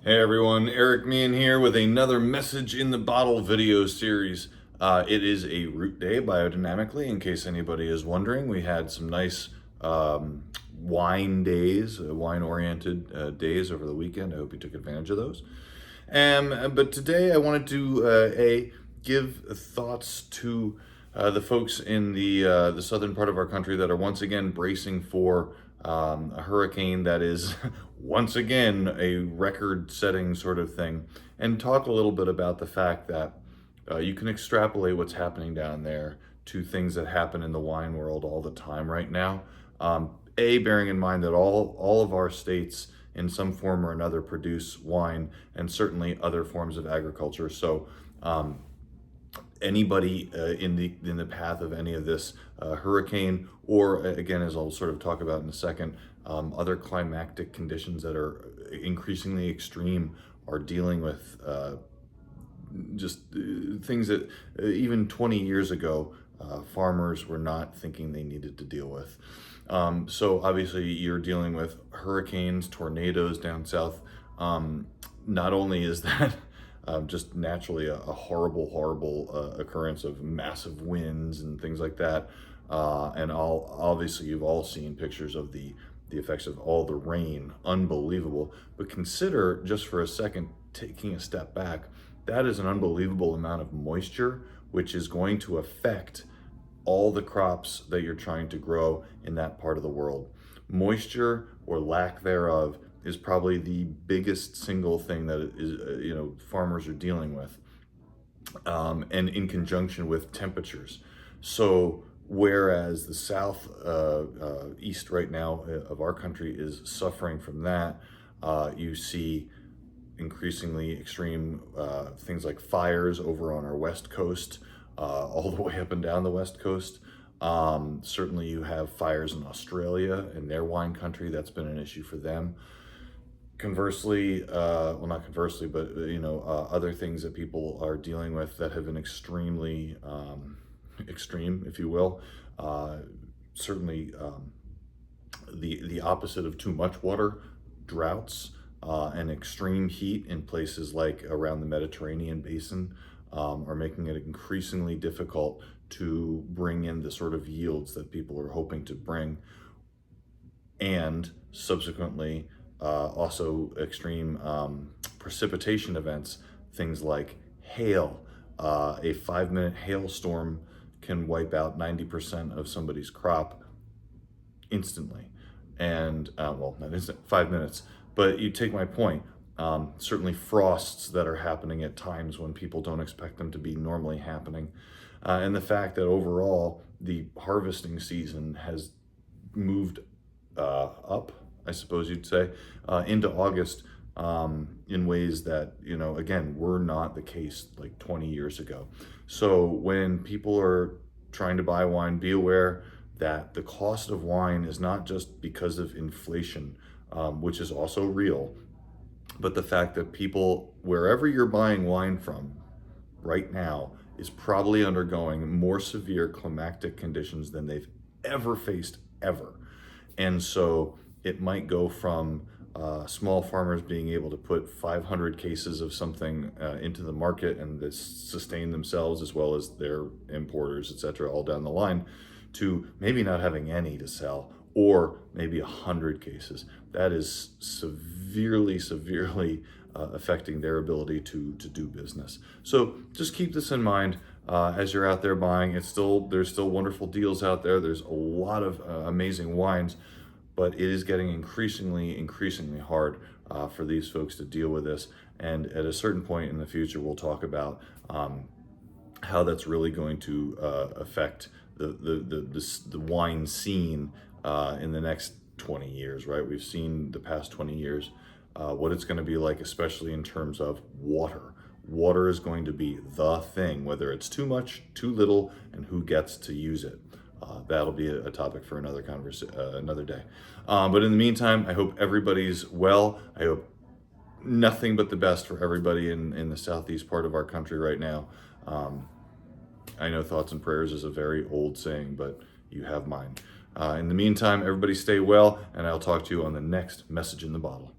Hey everyone, Eric Meehan here with another Message in the Bottle video series. It is a root day biodynamically, in case anybody is wondering. We had some nice wine days, wine-oriented days over the weekend. I hope you took advantage of those. But today I wanted to give thoughts to the folks in the southern part of our country that are once again bracing for a hurricane that is once again a record-setting sort of thing, and talk a little bit about the fact that you can extrapolate what's happening down there to things that happen in the wine world all the time right now. Bearing in mind that all of our states in some form or another produce wine, and certainly other forms of agriculture. So anybody in the path of any of this hurricane, or again, as I'll sort of talk about in a second, other climactic conditions that are increasingly extreme, are dealing with just things that even 20 years ago farmers were not thinking they needed to deal with. So obviously you're dealing with hurricanes, tornadoes down south. Not only is that just naturally a horrible occurrence of massive winds and things like that, and obviously you've all seen pictures of the effects of all the rain, unbelievable. But consider just for a second, taking a step back, that is an unbelievable amount of moisture, which is going to affect all the crops that you're trying to grow in that part of the world. Moisture, or lack thereof, is probably the biggest single thing that is farmers are dealing with, and in conjunction with temperatures. So whereas the south east right now of our country is suffering from that, you see increasingly extreme things like fires over on our west coast, all the way up and down the west coast. Certainly you have fires in Australia, in their wine country. That's been an issue for them. Conversely, well, not conversely, but other things that people are dealing with that have been extremely extreme, if you will. Certainly the opposite of too much water, droughts, and extreme heat in places like around the Mediterranean basin are making it increasingly difficult to bring in the sort of yields that people are hoping to bring. And subsequently, also extreme precipitation events, things like hail. A 5-minute hailstorm can wipe out 90% of somebody's crop instantly. And well, not instant, 5 minutes. But you take my point. Certainly frosts that are happening at times when people don't expect them to be normally happening. And the fact that overall the harvesting season has moved up, I suppose you'd say, into August in ways that, again, were not the case like 20 years ago. So when people are trying to buy wine, be aware that the cost of wine is not just because of inflation, which is also real, but the fact that people, wherever you're buying wine from right now, is probably undergoing more severe climactic conditions than they've ever faced, ever. And so it might go from small farmers being able to put 500 cases of something into the market and this sustain themselves as well as their importers, etc., all down the line, to maybe not having any to sell, or maybe 100 cases. That is severely affecting their ability to do business. So just keep this in mind as you're out there buying. There's still wonderful deals out there. There's a lot of amazing wines, but it is getting increasingly hard for these folks to deal with this. And at a certain point in the future, we'll talk about how that's really going to affect the wine scene in the next 20 years, right? We've seen the past 20 years what it's going to be like, especially in terms of water. Water is going to be the thing, whether it's too much, too little, and who gets to use it. That'll be a topic for another day. But in the meantime, I hope everybody's well. I hope nothing but the best for everybody in the southeast part of our country right now. I know thoughts and prayers is a very old saying, but you have mine. In the meantime, everybody stay well, and I'll talk to you on the next Message in the Bottle.